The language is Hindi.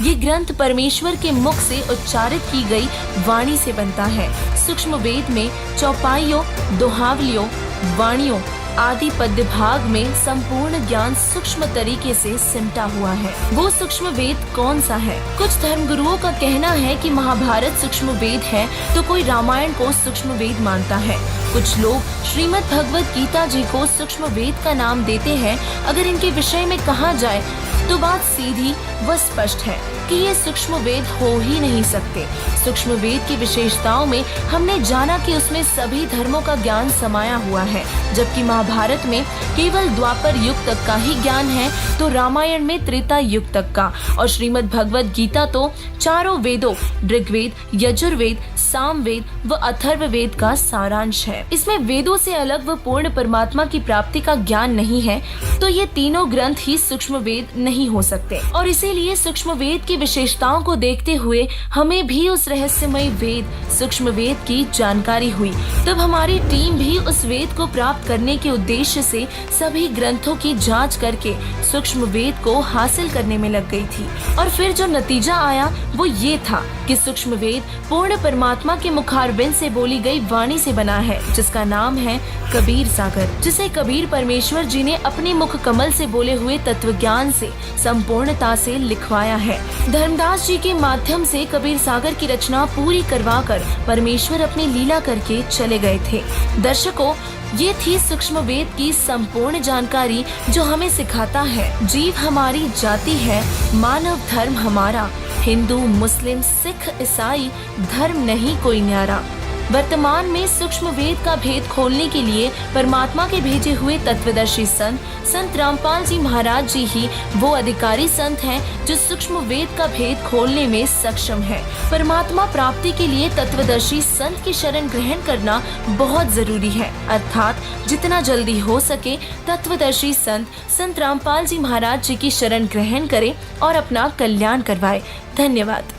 ये ग्रंथ परमेश्वर के मुख से उच्चारित की गई वाणी से बनता है। सूक्ष्म वेद में चौपाइयों, दोहावलियों, वाणियों आदि पद्य भाग में संपूर्ण ज्ञान सूक्ष्म तरीके से सिमटा हुआ है। वो सूक्ष्म वेद कौन सा है? कुछ धर्मगुरुओं का कहना है कि महाभारत सूक्ष्म वेद है, तो कोई रामायण को सूक्ष्म वेद मानता है। कुछ लोग श्रीमद् भगवत गीता जी को सूक्ष्म वेद का नाम देते हैं। अगर इनके विषय में कहा जाए तो बात सीधी व स्पष्ट है कि ये सूक्ष्म वेद हो ही नहीं सकते। सूक्ष्म वेद की विशेषताओं में हमने जाना कि उसमें सभी धर्मों का ज्ञान समाया हुआ है, जबकि महाभारत में केवल द्वापर युग तक का ही ज्ञान है, तो रामायण में त्रेता युग तक का, और श्रीमद् भगवत गीता तो चारों वेदों ऋग्वेद, यजुर्वेद, सामवेद व अथर्ववेद का सारांश है। इसमें वेदों से अलग व पूर्ण परमात्मा की प्राप्ति का ज्ञान नहीं है, तो ये तीनों ग्रंथ ही सूक्ष्म वेद नहीं हो सकते। और इसीलिए सूक्ष्म वेद की विशेषताओं को देखते हुए हमें भी उस रहस्यमय वेद सूक्ष्म वेद की जानकारी हुई। तब हमारी टीम भी उस वेद को प्राप्त करने के उद्देश्य से सभी ग्रंथों की जांच करके सूक्ष्म वेद को हासिल करने में लग गई थी। और फिर जो नतीजा आया वो ये था कि सूक्ष्म वेद पूर्ण परमात्मा के मुखारबिंद से बोली गई वाणी से बना है, जिसका नाम है कबीर सागर, जिसे कबीर परमेश्वर जी ने अपने मुख कमल से बोले हुए तत्व ज्ञान से संपूर्णता से लिखवाया है। धर्मदास जी के माध्यम से कबीर सागर की रचना पूरी करवाकर परमेश्वर अपनी लीला करके चले गए थे। दर्शकों, ये थी सूक्ष्म वेद की संपूर्ण जानकारी, जो हमें सिखाता है जीव हमारी जाति है, मानव धर्म हमारा, हिंदू, मुस्लिम, सिख, ईसाई धर्म नहीं कोई न्यारा। वर्तमान में सूक्ष्म वेद का भेद खोलने के लिए परमात्मा के भेजे हुए तत्वदर्शी संत रामपाल जी महाराज जी ही वो अधिकारी संत हैं जो सूक्ष्म वेद का भेद खोलने में सक्षम है। परमात्मा प्राप्ति के लिए तत्वदर्शी संत की शरण ग्रहण करना बहुत जरूरी है, अर्थात जितना जल्दी हो सके तत्वदर्शी संत रामपाल जी महाराज जी की शरण ग्रहण करें और अपना कल्याण करवाए। धन्यवाद।